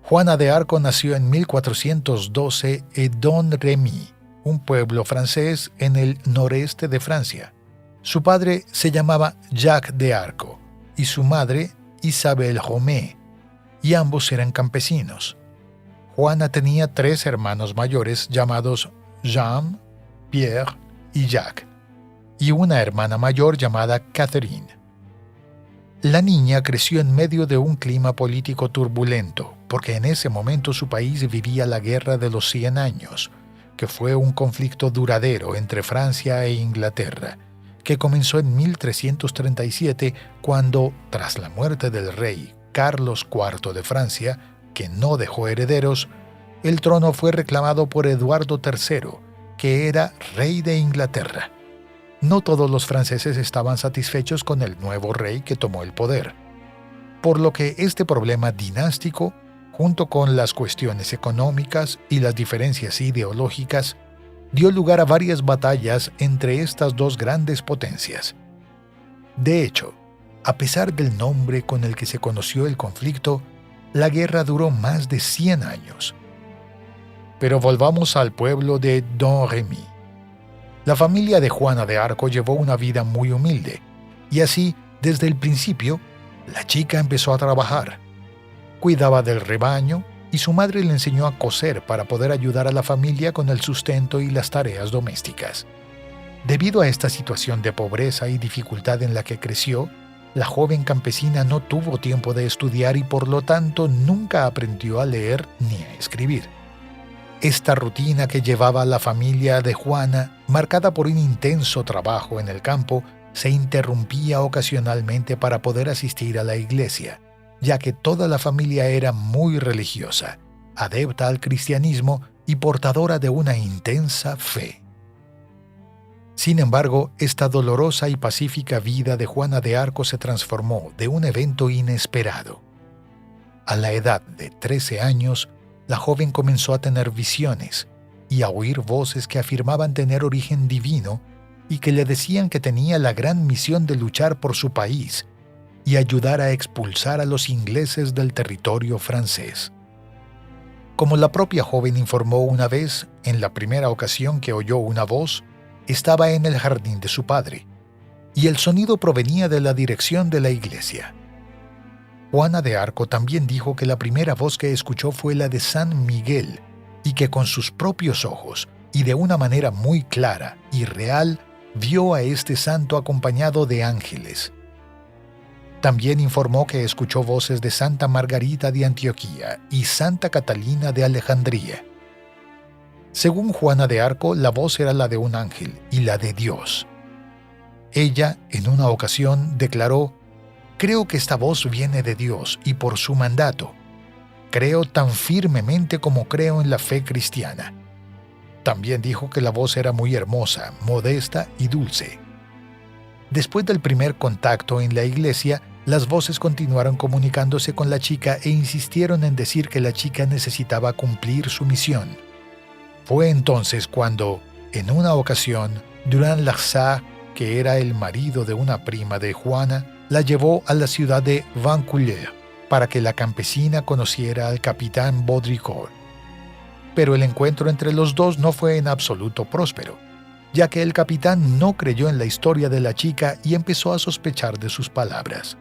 Juana de Arco nació en 1412 en Domremy, un pueblo francés en el noreste de Francia. Su padre se llamaba Jacques de Arco y su madre Isabelle Romé, y ambos eran campesinos. Juana tenía 3 hermanos mayores llamados Jean, Pierre y Jacques, y una hermana mayor llamada Catherine. La niña creció en medio de un clima político turbulento, porque en ese momento su país vivía la Guerra de los 100 años, que fue un conflicto duradero entre Francia e Inglaterra, que comenzó en 1337 cuando, tras la muerte del rey Carlos IV de Francia, que no dejó herederos, el trono fue reclamado por Eduardo III, que era rey de Inglaterra. No todos los franceses estaban satisfechos con el nuevo rey que tomó el poder, por lo que este problema dinástico, junto con las cuestiones económicas y las diferencias ideológicas, dio lugar a varias batallas entre estas dos grandes potencias. De hecho, a pesar del nombre con el que se conoció el conflicto, la guerra duró más de 100 años. Pero volvamos al pueblo de Domremy. La familia de Juana de Arco llevó una vida muy humilde, y así, desde el principio, la chica empezó a trabajar. Cuidaba del rebaño y su madre le enseñó a coser para poder ayudar a la familia con el sustento y las tareas domésticas. Debido a esta situación de pobreza y dificultad en la que creció, la joven campesina no tuvo tiempo de estudiar y por lo tanto nunca aprendió a leer ni a escribir. Esta rutina que llevaba la familia de Juana, marcada por un intenso trabajo en el campo, se interrumpía ocasionalmente para poder asistir a la iglesia, ya que toda la familia era muy religiosa, adepta al cristianismo y portadora de una intensa fe. Sin embargo, esta dolorosa y pacífica vida de Juana de Arco se transformó de un evento inesperado. A la edad de 13 años, la joven comenzó a tener visiones y a oír voces que afirmaban tener origen divino y que le decían que tenía la gran misión de luchar por su país y ayudar a expulsar a los ingleses del territorio francés. Como la propia joven informó una vez, en la primera ocasión que oyó una voz, estaba en el jardín de su padre, y el sonido provenía de la dirección de la iglesia. Juana de Arco también dijo que la primera voz que escuchó fue la de San Miguel, y que con sus propios ojos, y de una manera muy clara y real, vio a este santo acompañado de ángeles. También informó que escuchó voces de Santa Margarita de Antioquía y Santa Catalina de Alejandría. Según Juana de Arco, la voz era la de un ángel y la de Dios. Ella, en una ocasión, declaró: «Creo que esta voz viene de Dios y por su mandato. Creo tan firmemente como creo en la fe cristiana». También dijo que la voz era muy hermosa, modesta y dulce. Después del primer contacto en la iglesia, las voces continuaron comunicándose con la chica e insistieron en decir que la chica necesitaba cumplir su misión. Fue entonces cuando, en una ocasión, Durand Larsat, que era el marido de una prima de Juana, la llevó a la ciudad de Vaucouleurs para que la campesina conociera al capitán Baudricourt. Pero el encuentro entre los dos no fue en absoluto próspero, ya que el capitán no creyó en la historia de la chica y empezó a sospechar de sus palabras.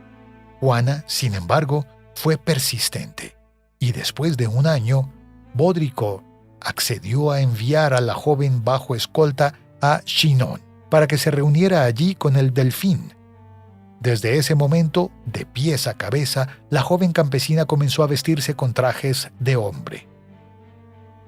Juana, sin embargo, fue persistente, y después de un año, Baudricourt accedió a enviar a la joven bajo escolta a Chinon para que se reuniera allí con el Delfín. Desde ese momento, de pies a cabeza, la joven campesina comenzó a vestirse con trajes de hombre.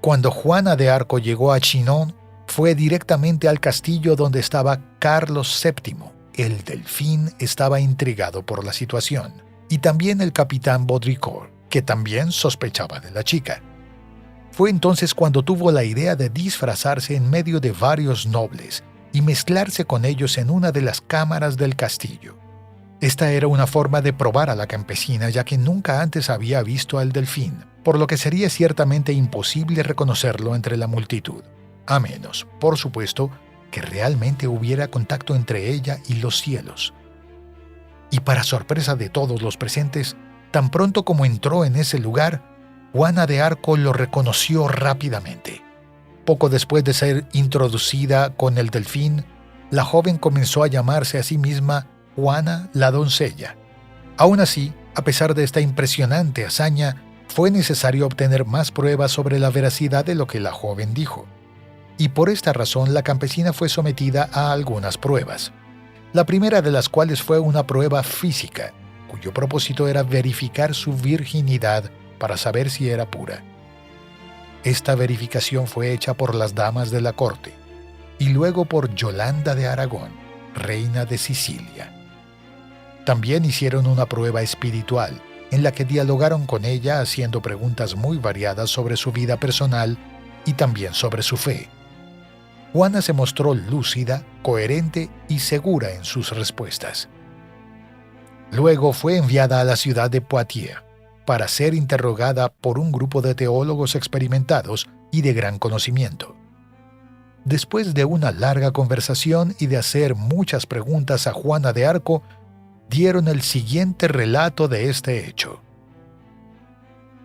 Cuando Juana de Arco llegó a Chinon, fue directamente al castillo donde estaba Carlos VII. El Delfín estaba intrigado por la situación, y también el capitán Baudricourt, que también sospechaba de la chica. Fue entonces cuando tuvo la idea de disfrazarse en medio de varios nobles y mezclarse con ellos en una de las cámaras del castillo. Esta era una forma de probar a la campesina, ya que nunca antes había visto al Delfín, por lo que sería ciertamente imposible reconocerlo entre la multitud, a menos, por supuesto, que realmente hubiera contacto entre ella y los cielos. Y para sorpresa de todos los presentes, tan pronto como entró en ese lugar, Juana de Arco lo reconoció rápidamente. Poco después de ser introducida con el delfín, la joven comenzó a llamarse a sí misma Juana la doncella. Aún así, a pesar de esta impresionante hazaña, fue necesario obtener más pruebas sobre la veracidad de lo que la joven dijo. Y por esta razón la campesina fue sometida a algunas pruebas. La primera de las cuales fue una prueba física, cuyo propósito era verificar su virginidad para saber si era pura. Esta verificación fue hecha por las damas de la corte y luego por Yolanda de Aragón, reina de Sicilia. También hicieron una prueba espiritual, en la que dialogaron con ella haciendo preguntas muy variadas sobre su vida personal y también sobre su fe. Juana se mostró lúcida, coherente y segura en sus respuestas. Luego fue enviada a la ciudad de Poitiers para ser interrogada por un grupo de teólogos experimentados y de gran conocimiento. Después de una larga conversación y de hacer muchas preguntas a Juana de Arco, dieron el siguiente relato de este hecho.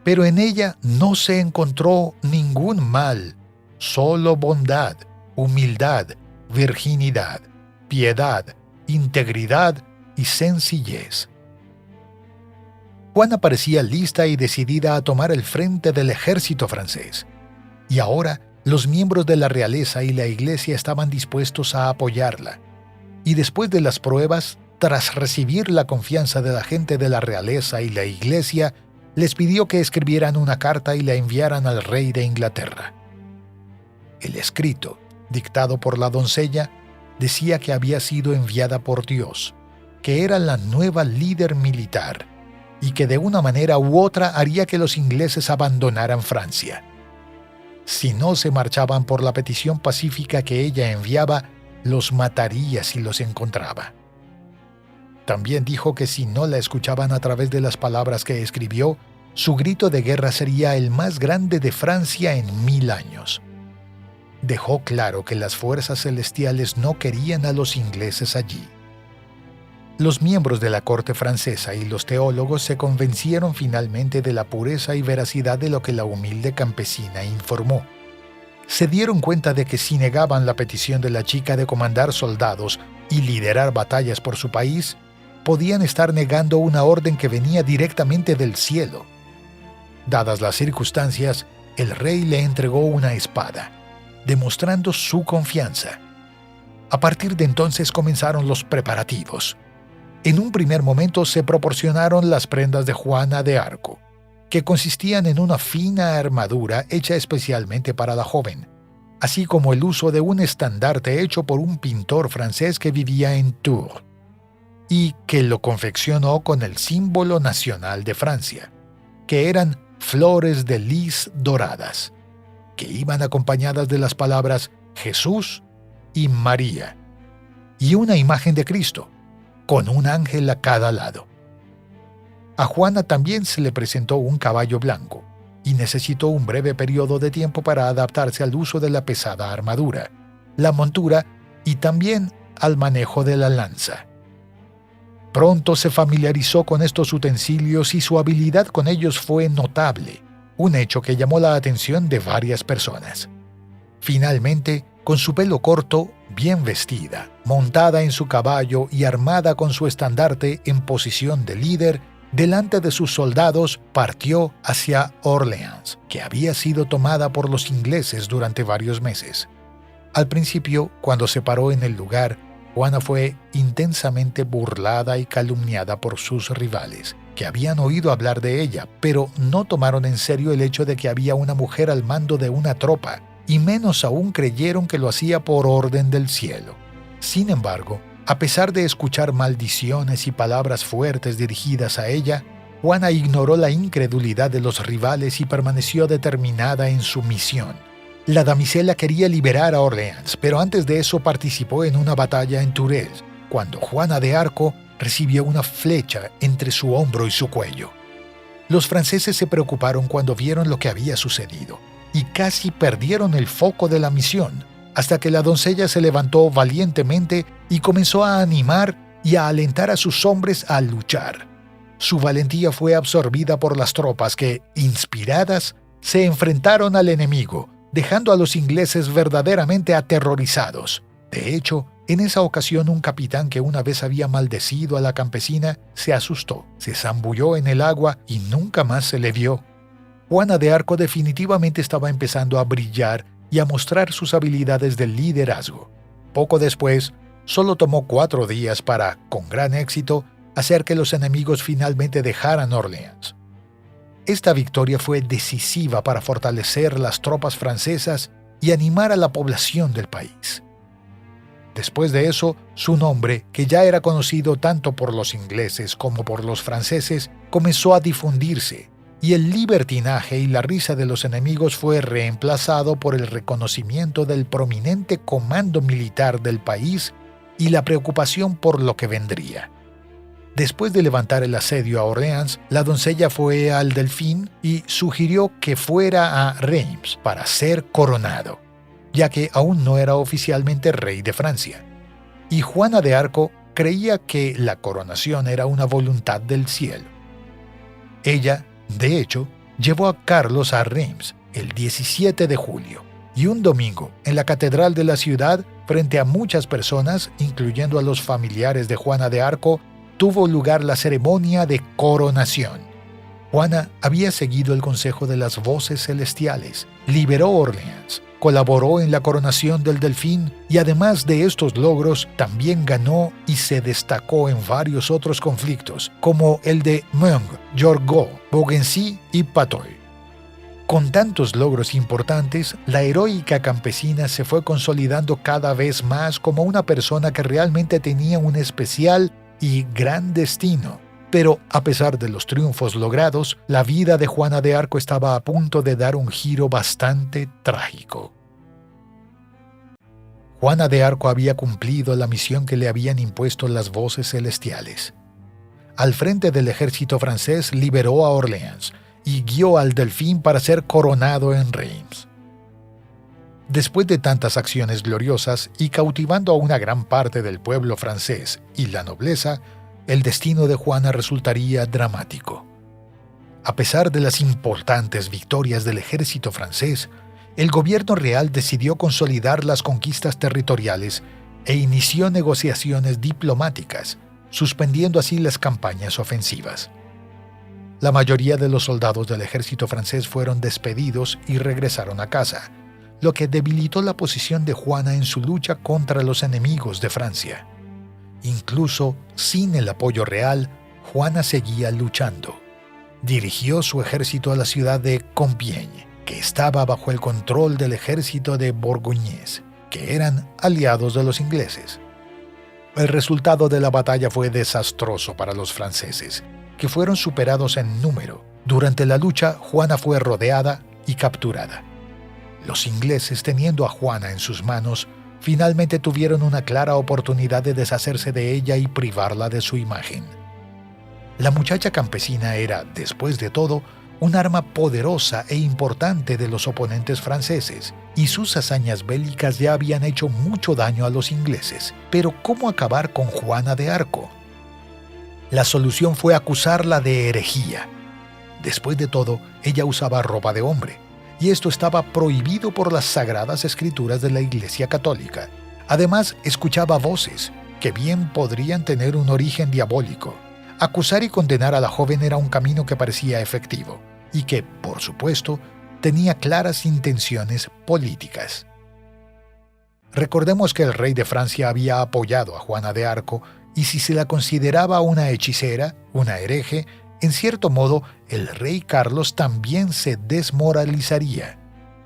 Pero en ella no se encontró ningún mal, solo bondad, humildad, virginidad, piedad, integridad y sencillez. Juana parecía lista y decidida a tomar el frente del ejército francés, y ahora los miembros de la realeza y la iglesia estaban dispuestos a apoyarla. Y después de las pruebas, tras recibir la confianza de la gente de la realeza y la iglesia, les pidió que escribieran una carta y la enviaran al rey de Inglaterra. El escrito, dictado por la doncella, decía que había sido enviada por Dios, que era la nueva líder militar y que de una manera u otra haría que los ingleses abandonaran Francia. Si no se marchaban por la petición pacífica que ella enviaba, los mataría si los encontraba. También dijo que si no la escuchaban a través de las palabras que escribió, su grito de guerra sería el más grande de Francia en 1000 años. Dejó claro que las fuerzas celestiales no querían a los ingleses allí. Los miembros de la corte francesa y los teólogos se convencieron finalmente de la pureza y veracidad de lo que la humilde campesina informó. Se dieron cuenta de que si negaban la petición de la chica de comandar soldados y liderar batallas por su país, podían estar negando una orden que venía directamente del cielo. Dadas las circunstancias, el rey le entregó una espada, demostrando su confianza. A partir de entonces comenzaron los preparativos. En un primer momento se proporcionaron las prendas de Juana de Arco, que consistían en una fina armadura hecha especialmente para la joven, así como el uso de un estandarte hecho por un pintor francés que vivía en Tours, y que lo confeccionó con el símbolo nacional de Francia, que eran flores de lis doradas, que iban acompañadas de las palabras Jesús y María, y una imagen de Cristo, con un ángel a cada lado. A Juana también se le presentó un caballo blanco, y necesitó un breve periodo de tiempo para adaptarse al uso de la pesada armadura, la montura y también al manejo de la lanza. Pronto se familiarizó con estos utensilios y su habilidad con ellos fue notable, un hecho que llamó la atención de varias personas. Finalmente, con su pelo corto, bien vestida, montada en su caballo y armada con su estandarte en posición de líder, delante de sus soldados partió hacia Orleans, que había sido tomada por los ingleses durante varios meses. Al principio, cuando se paró en el lugar, Juana fue intensamente burlada y calumniada por sus rivales, que habían oído hablar de ella, pero no tomaron en serio el hecho de que había una mujer al mando de una tropa, y menos aún creyeron que lo hacía por orden del cielo. Sin embargo, a pesar de escuchar maldiciones y palabras fuertes dirigidas a ella, Juana ignoró la incredulidad de los rivales y permaneció determinada en su misión. La damisela quería liberar a Orleans, pero antes de eso participó en una batalla en Tours, cuando Juana de Arco recibió una flecha entre su hombro y su cuello. Los franceses se preocuparon cuando vieron lo que había sucedido, y casi perdieron el foco de la misión, hasta que la doncella se levantó valientemente y comenzó a animar y a alentar a sus hombres a luchar. su valentía fue absorbida por las tropas que, inspiradas, se enfrentaron al enemigo, dejando a los ingleses verdaderamente aterrorizados. De hecho, en esa ocasión un capitán que una vez había maldecido a la campesina se asustó, se zambulló en el agua y nunca más se le vio. Juana de Arco definitivamente estaba empezando a brillar y a mostrar sus habilidades de liderazgo. Poco después, solo tomó 4 días para, con gran éxito, hacer que los enemigos finalmente dejaran Orleans. Esta victoria fue decisiva para fortalecer las tropas francesas y animar a la población del país. Después de eso, su nombre, que ya era conocido tanto por los ingleses como por los franceses, comenzó a difundirse, y el libertinaje y la risa de los enemigos fue reemplazado por el reconocimiento del prominente comando militar del país y la preocupación por lo que vendría. Después de levantar el asedio a Orleans, la doncella fue al Delfín y sugirió que fuera a Reims para ser coronado, ya que aún no era oficialmente rey de Francia. Y Juana de Arco creía que la coronación era una voluntad del cielo. Ella, de hecho, llevó a Carlos a Reims el 17 de julio, y un domingo, en la catedral de la ciudad, frente a muchas personas, incluyendo a los familiares de Juana de Arco, tuvo lugar la ceremonia de coronación. Juana había seguido el consejo de las voces celestiales, liberó Orleans, colaboró en la coronación del Delfín y además de estos logros también ganó y se destacó en varios otros conflictos, como el de Meung, Yorkgau, Beaugency y Patoi. Con tantos logros importantes, la heroica campesina se fue consolidando cada vez más como una persona que realmente tenía un especial y gran destino. Pero a pesar de los triunfos logrados, la vida de Juana de Arco estaba a punto de dar un giro bastante trágico. Juana de Arco había cumplido la misión que le habían impuesto las voces celestiales. Al frente del ejército francés liberó a Orleans y guió al Delfín para ser coronado en Reims. Después de tantas acciones gloriosas y cautivando a una gran parte del pueblo francés y la nobleza, el destino de Juana resultaría dramático. A pesar de las importantes victorias del ejército francés, el gobierno real decidió consolidar las conquistas territoriales e inició negociaciones diplomáticas, suspendiendo así las campañas ofensivas. La mayoría de los soldados del ejército francés fueron despedidos y regresaron a casa, lo que debilitó la posición de Juana en su lucha contra los enemigos de Francia. Incluso sin el apoyo real, Juana seguía luchando. Dirigió su ejército a la ciudad de Compiègne, que estaba bajo el control del ejército de Borgoñés, que eran aliados de los ingleses. El resultado de la batalla fue desastroso para los franceses, que fueron superados en número. Durante la lucha, Juana fue rodeada y capturada. Los ingleses, teniendo a Juana en sus manos, finalmente tuvieron una clara oportunidad de deshacerse de ella y privarla de su imagen. La muchacha campesina era, después de todo, un arma poderosa e importante de los oponentes franceses, y sus hazañas bélicas ya habían hecho mucho daño a los ingleses. Pero ¿cómo acabar con Juana de Arco? La solución fue acusarla de herejía. Después de todo, ella usaba ropa de hombre, y esto estaba prohibido por las sagradas escrituras de la Iglesia Católica. Además, escuchaba voces que bien podrían tener un origen diabólico. Acusar y condenar a la joven era un camino que parecía efectivo, y que, por supuesto, tenía claras intenciones políticas. Recordemos que el rey de Francia había apoyado a Juana de Arco, y si se la consideraba una hechicera, una hereje, en cierto modo, el rey Carlos también se desmoralizaría.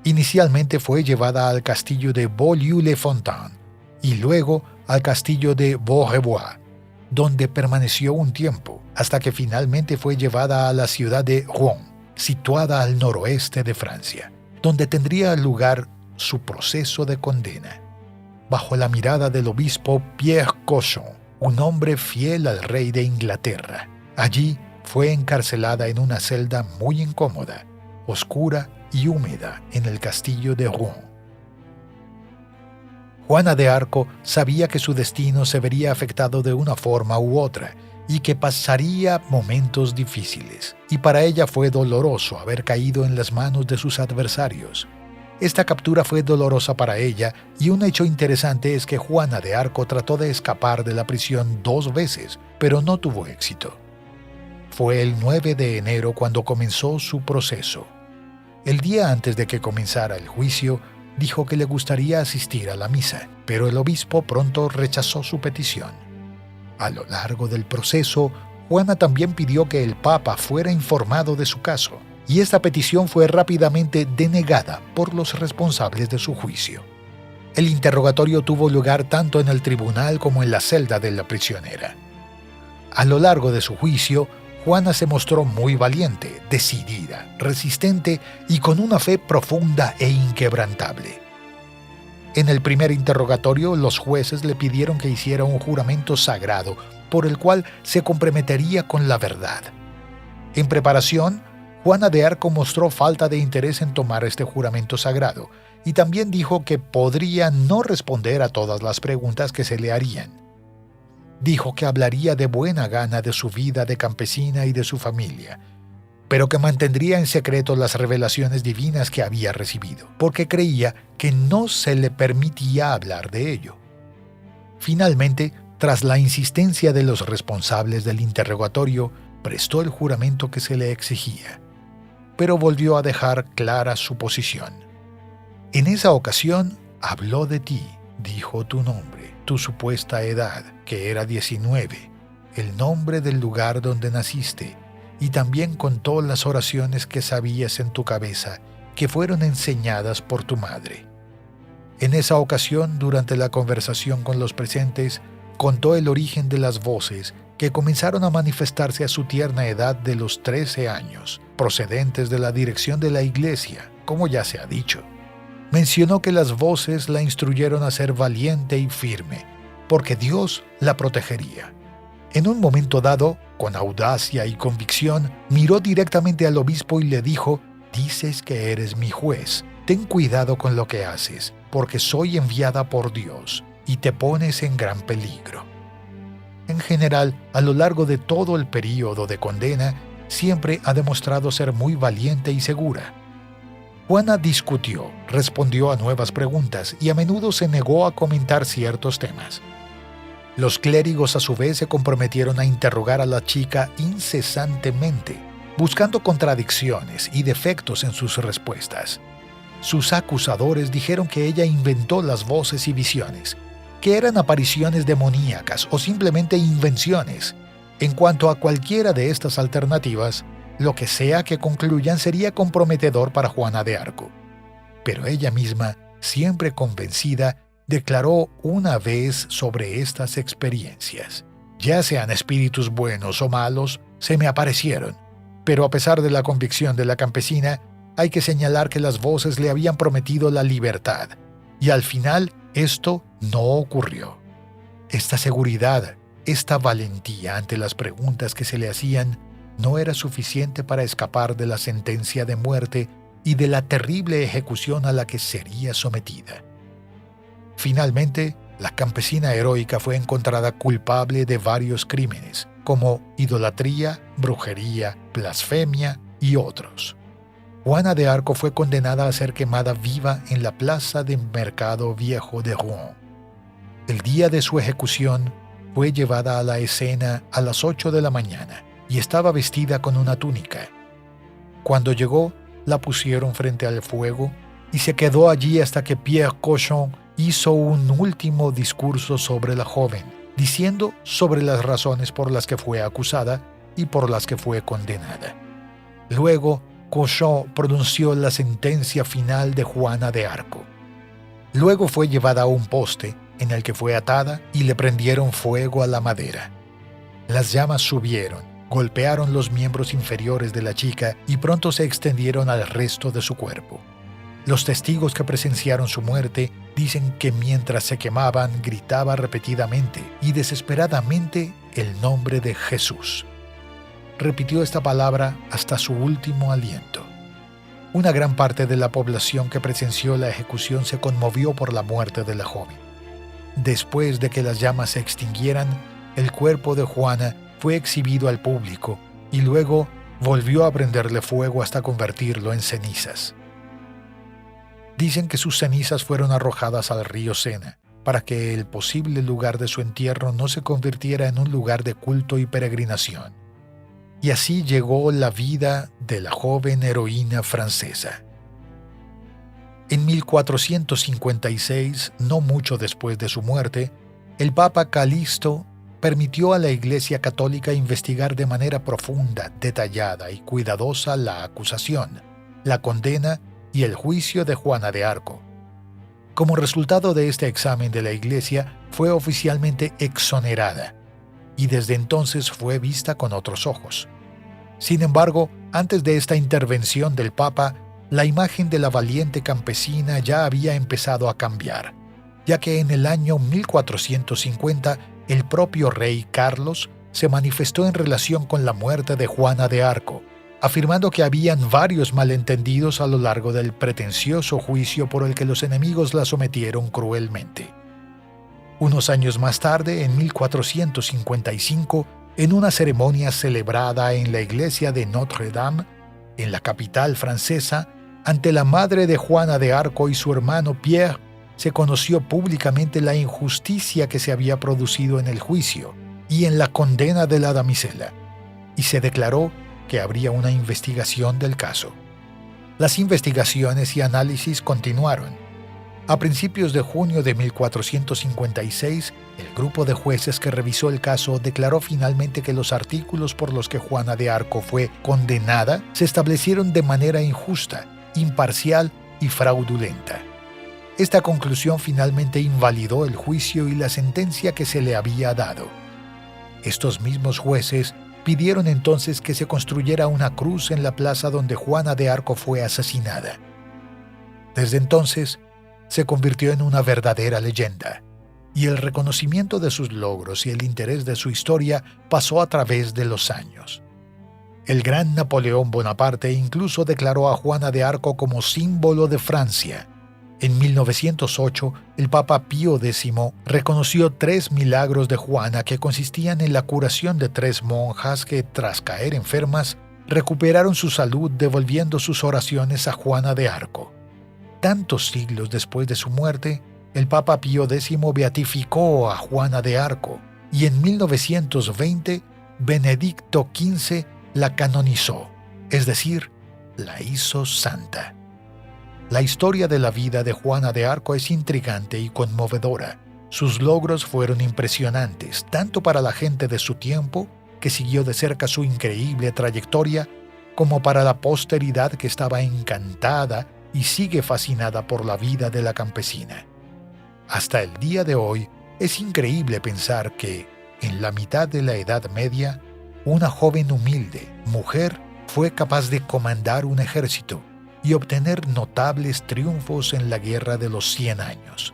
Inicialmente fue llevada al castillo de Beaulieu-le-Fontaine y luego al castillo de Vaux-Rebois, donde permaneció un tiempo, hasta que finalmente fue llevada a la ciudad de Rouen, situada al noroeste de Francia, donde tendría lugar su proceso de condena. Bajo la mirada del obispo Pierre Cauchon, un hombre fiel al rey de Inglaterra. Allí fue encarcelada en una celda muy incómoda, oscura y húmeda en el castillo de Rouen. Juana de Arco sabía que su destino se vería afectado de una forma u otra, y que pasaría momentos difíciles, y para ella fue doloroso haber caído en las manos de sus adversarios. Esta captura fue dolorosa para ella, y un hecho interesante es que Juana de Arco trató de escapar de la prisión 2 veces, pero no tuvo éxito. Fue el 9 de enero cuando comenzó su proceso. El día antes de que comenzara el juicio, dijo que le gustaría asistir a la misa, pero el obispo pronto rechazó su petición. A lo largo del proceso, Juana también pidió que el Papa fuera informado de su caso, y esta petición fue rápidamente denegada por los responsables de su juicio. El interrogatorio tuvo lugar tanto en el tribunal como en la celda de la prisionera. A lo largo de su juicio, Juana se mostró muy valiente, decidida, resistente y con una fe profunda e inquebrantable. En el primer interrogatorio, los jueces le pidieron que hiciera un juramento sagrado por el cual se comprometería con la verdad. En preparación, Juana de Arco mostró falta de interés en tomar este juramento sagrado y también dijo que podría no responder a todas las preguntas que se le harían. Dijo que hablaría de buena gana de su vida de campesina y de su familia, pero que mantendría en secreto las revelaciones divinas que había recibido, porque creía que no se le permitía hablar de ello. Finalmente, tras la insistencia de los responsables del interrogatorio, prestó el juramento que se le exigía, pero volvió a dejar clara su posición. En esa ocasión, habló de ti, dijo tu nombre, tu supuesta edad, que era 19, el nombre del lugar donde naciste, y también contó las oraciones que sabías en tu cabeza, que fueron enseñadas por tu madre. En esa ocasión, durante la conversación con los presentes, contó el origen de las voces que comenzaron a manifestarse a su tierna edad de los 13 años, procedentes de la dirección de la iglesia, como ya se ha dicho. Mencionó que las voces la instruyeron a ser valiente y firme, porque Dios la protegería. En un momento dado, con audacia y convicción, miró directamente al obispo y le dijo: «Dices que eres mi juez. Ten cuidado con lo que haces, porque soy enviada por Dios, y te pones en gran peligro». En general, a lo largo de todo el período de condena, siempre ha demostrado ser muy valiente y segura. Juana discutió, respondió a nuevas preguntas y a menudo se negó a comentar ciertos temas. Los clérigos a su vez se comprometieron a interrogar a la chica incesantemente, buscando contradicciones y defectos en sus respuestas. Sus acusadores dijeron que ella inventó las voces y visiones, que eran apariciones demoníacas o simplemente invenciones. En cuanto a cualquiera de estas alternativas, lo que sea que concluyan sería comprometedor para Juana de Arco. Pero ella misma, siempre convencida, declaró una vez sobre estas experiencias: «Ya sean espíritus buenos o malos, se me aparecieron, pero a pesar de la convicción de la campesina, hay que señalar que las voces le habían prometido la libertad, y al final esto no ocurrió». Esta seguridad, esta valentía ante las preguntas que se le hacían, no era suficiente para escapar de la sentencia de muerte y de la terrible ejecución a la que sería sometida. Finalmente, la campesina heroica fue encontrada culpable de varios crímenes, como idolatría, brujería, blasfemia y otros. Juana de Arco fue condenada a ser quemada viva en la plaza de Mercado Viejo de Rouen. El día de su ejecución, fue llevada a la escena a las 8 de la mañana y estaba vestida con una túnica. Cuando llegó, la pusieron frente al fuego y se quedó allí hasta que Pierre Cochon hizo un último discurso sobre la joven, diciendo sobre las razones por las que fue acusada y por las que fue condenada. Luego, Cochon pronunció la sentencia final de Juana de Arco. Luego fue llevada a un poste en el que fue atada y le prendieron fuego a la madera. Las llamas subieron, golpearon los miembros inferiores de la chica y pronto se extendieron al resto de su cuerpo. Los testigos que presenciaron su muerte dicen que mientras se quemaban gritaba repetidamente y desesperadamente el nombre de Jesús. Repitió esta palabra hasta su último aliento. Una gran parte de la población que presenció la ejecución se conmovió por la muerte de la joven. Después de que las llamas se extinguieran, el cuerpo de Juana fue exhibido al público y luego volvió a prenderle fuego hasta convertirlo en cenizas. Dicen que sus cenizas fueron arrojadas al río Sena para que el posible lugar de su entierro no se convirtiera en un lugar de culto y peregrinación. Y así llegó la vida de la joven heroína francesa. En 1456, no mucho después de su muerte, el Papa Calixto permitió a la Iglesia Católica investigar de manera profunda, detallada y cuidadosa la acusación, la condena y el juicio de Juana de Arco. Como resultado de este examen de la Iglesia, fue oficialmente exonerada y desde entonces fue vista con otros ojos. Sin embargo, antes de esta intervención del Papa, la imagen de la valiente campesina ya había empezado a cambiar, ya que en el año 1450 el propio rey Carlos se manifestó en relación con la muerte de Juana de Arco, afirmando que habían varios malentendidos a lo largo del pretencioso juicio por el que los enemigos la sometieron cruelmente. Unos años más tarde, en 1455, en una ceremonia celebrada en la iglesia de Notre-Dame, en la capital francesa, ante la madre de Juana de Arco y su hermano Pierre, se conoció públicamente la injusticia que se había producido en el juicio y en la condena de la damisela, y se declaró que habría una investigación del caso. Las investigaciones y análisis continuaron. A principios de junio de 1456, el grupo de jueces que revisó el caso declaró finalmente que los artículos por los que Juana de Arco fue condenada se establecieron de manera injusta, imparcial y fraudulenta. Esta conclusión finalmente invalidó el juicio y la sentencia que se le había dado. Estos mismos jueces pidieron entonces que se construyera una cruz en la plaza donde Juana de Arco fue asesinada. Desde entonces, se convirtió en una verdadera leyenda, y el reconocimiento de sus logros y el interés de su historia pasó a través de los años. El gran Napoleón Bonaparte incluso declaró a Juana de Arco como símbolo de Francia. En 1908, el Papa Pío X reconoció 3 milagros de Juana que consistían en la curación de 3 monjas que, tras caer enfermas, recuperaron su salud devolviendo sus oraciones a Juana de Arco. Tantos siglos después de su muerte, el Papa Pío X beatificó a Juana de Arco y en 1920 Benedicto XV la canonizó, es decir, la hizo santa. La historia de la vida de Juana de Arco es intrigante y conmovedora. Sus logros fueron impresionantes, tanto para la gente de su tiempo, que siguió de cerca su increíble trayectoria, como para la posteridad que estaba encantada y sigue fascinada por la vida de la campesina. Hasta el día de hoy, es increíble pensar que, en la mitad de la Edad Media, una joven humilde, mujer, fue capaz de comandar un ejército y obtener notables triunfos en la Guerra de los 100 años.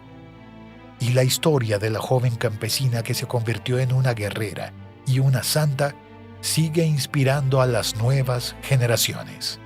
Y la historia de la joven campesina que se convirtió en una guerrera y una santa sigue inspirando a las nuevas generaciones.